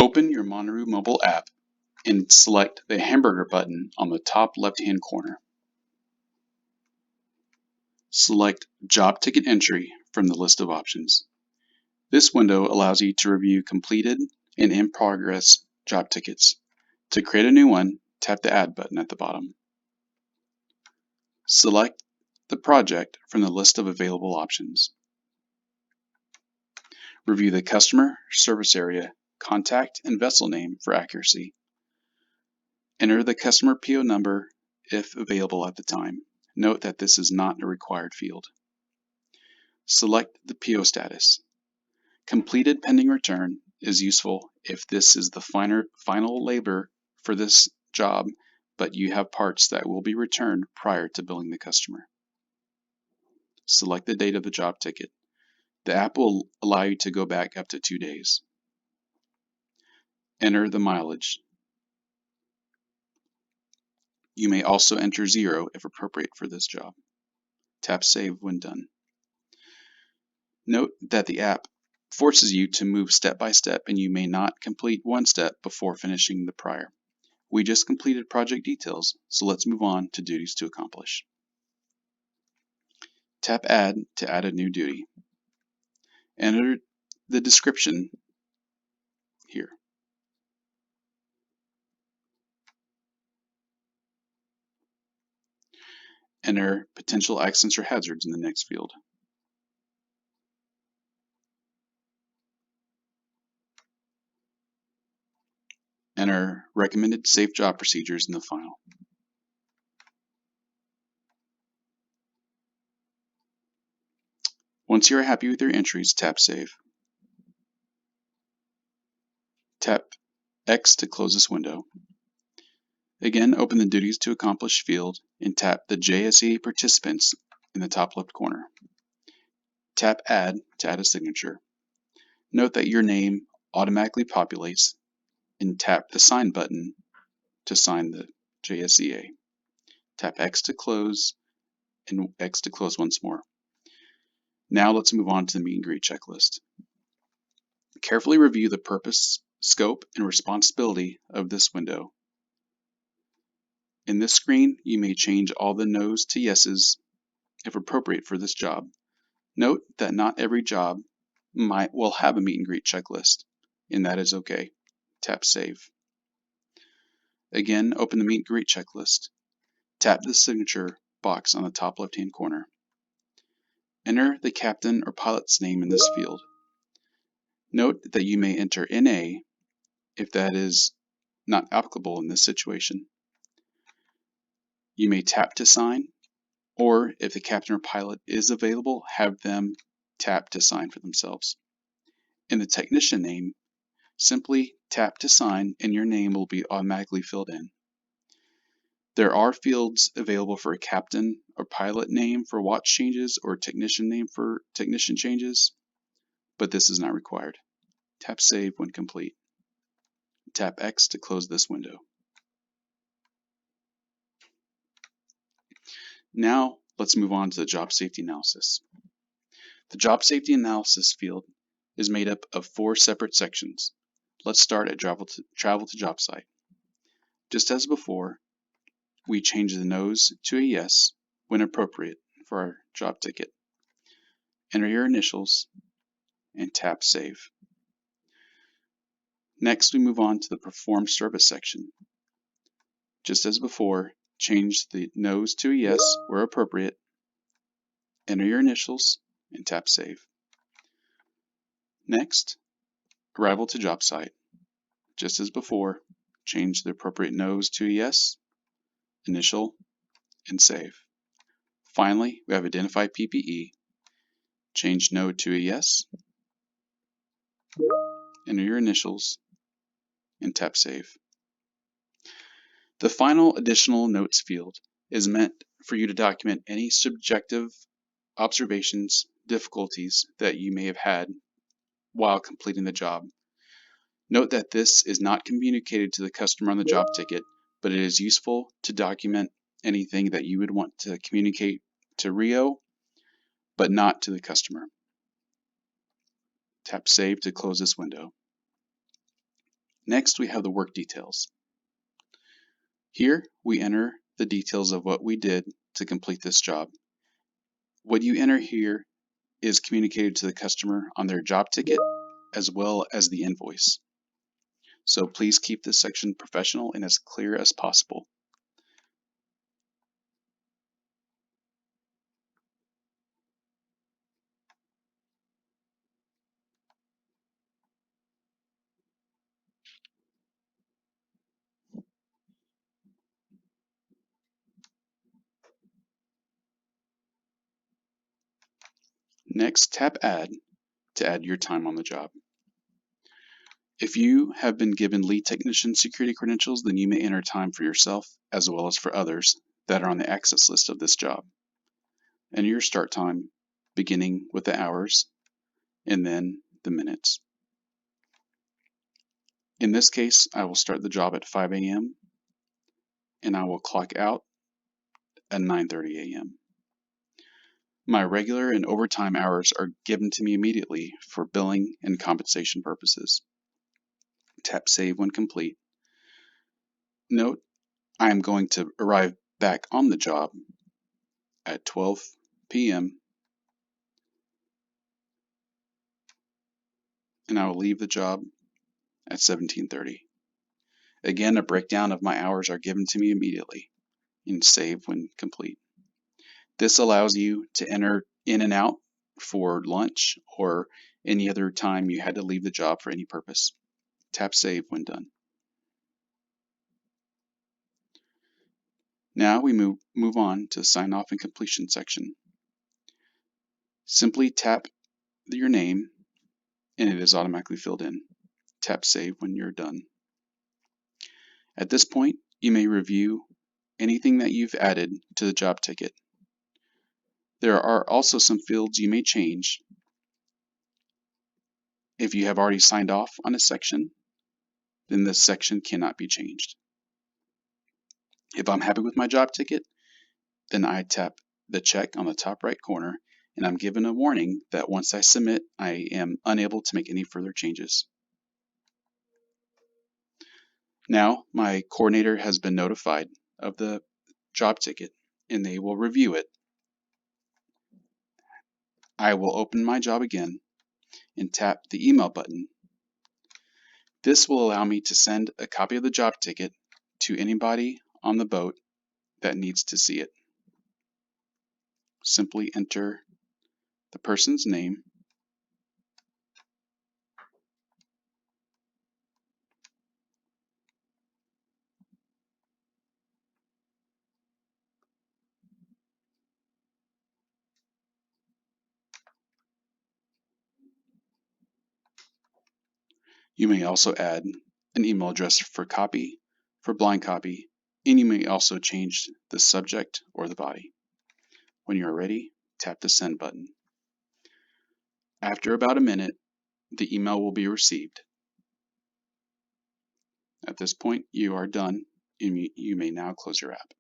Open your Moniroo mobile app and select the hamburger button on the top left-hand corner. Select Job Ticket Entry from the list of options. This window allows you to review completed and in-progress job tickets. To create a new one, tap the Add button at the bottom. Select the project from the list of available options. Review the customer, service area, contact, and vessel name for accuracy. Enter the customer PO number if available at the time. Note that this is not a required field. Select the PO status. Completed pending return is useful if this is the final labor for this job, but you have parts that will be returned prior to billing the customer. Select the date of the job ticket. The app will allow you to go back up to 2 days. Enter the mileage. You may also enter 0 if appropriate for this job. Tap Save when done. Note that the app forces you to move step by step and you may not complete one step before finishing the prior. We just completed project details, so let's move on to duties to accomplish. Tap Add to add a new duty. Enter the description here. Enter potential accidents or hazards in the next field. Enter recommended safe job procedures in the file. Once you are happy with your entries, tap Save. Tap X to close this window. Again, open the Duties to Accomplish field and tap the JSE Participants in the top left corner. Tap Add to add a signature. Note that your name automatically populates and tap the Sign button to sign the JSEA. Tap X to close and X to close once more. Now let's move on to the meet and greet checklist. Carefully review the purpose, scope, and responsibility of this window. In this screen, you may change all the no's to yeses if appropriate for this job. Note that not every job will have a meet and greet checklist, and that is okay. Tap Save. Again, open the meet and greet checklist. Tap the signature box on the top left-hand corner. Enter the captain or pilot's name in this field. Note that you may enter NA if that is not applicable in this situation. You may tap to sign, or if the captain or pilot is available, have them tap to sign for themselves. In the technician name, simply tap to sign and your name will be automatically filled in. There are fields available for a captain or pilot name for watch changes or technician name for technician changes, but this is not required. Tap Save when complete. Tap X to close this window. Now let's move on to the job safety analysis. The job safety analysis field is made up of 4 separate sections. Let's start at travel to job site. Just as before, we change the no's to a yes when appropriate for our job ticket. Enter your initials and tap Save. Next, we move on to the perform service section. Just as before, change the no's to a yes where appropriate. Enter your initials and tap Save. Next, arrival to job site. Just as before, change the appropriate no's to a yes, initial, and save. Finally, we have identify PPE. Change no to a yes, enter your initials, and tap Save. The final additional notes field is meant for you to document any subjective observations, difficulties that you may have had while completing the job. Note that this is not communicated to the customer on the job ticket, but it is useful to document anything that you would want to communicate to Rio, but not to the customer. Tap Save to close this window. Next, we have the work details. Here, we enter the details of what we did to complete this job. What you enter here is communicated to the customer on their job ticket as well as the invoice. So please keep this section professional and as clear as possible. Next, tap Add to add your time on the job. If you have been given lead technician security credentials, then you may enter time for yourself as well as for others that are on the access list of this job. Enter your start time, beginning with the hours and then the minutes. In this case, I will start the job at 5 a.m. and I will clock out at 9:30 a.m. My regular and overtime hours are given to me immediately for billing and compensation purposes. Tap Save when complete. Note, I am going to arrive back on the job at 12 p.m. and I will leave the job at 17:30. Again, a breakdown of my hours are given to me immediately and save when complete. This allows you to enter in and out for lunch or any other time you had to leave the job for any purpose. Tap Save when done. Now we move on to the sign off and completion section. Simply tap your name and it is automatically filled in. Tap Save when you're done. At this point, you may review anything that you've added to the job ticket. There are also some fields you may change. If you have already signed off on a section, then this section cannot be changed. If I'm happy with my job ticket, then I tap the check on the top right corner and I'm given a warning that once I submit, I am unable to make any further changes. Now, my coordinator has been notified of the job ticket and they will review it. I will open my job again and tap the email button. This will allow me to send a copy of the job ticket to anybody on the boat that needs to see it. Simply enter the person's name, you may also add an email address for copy, for blind copy, and you may also change the subject or the body. When you are ready, tap the send button. After about a minute, the email will be received. At this point, you are done and you may now close your app.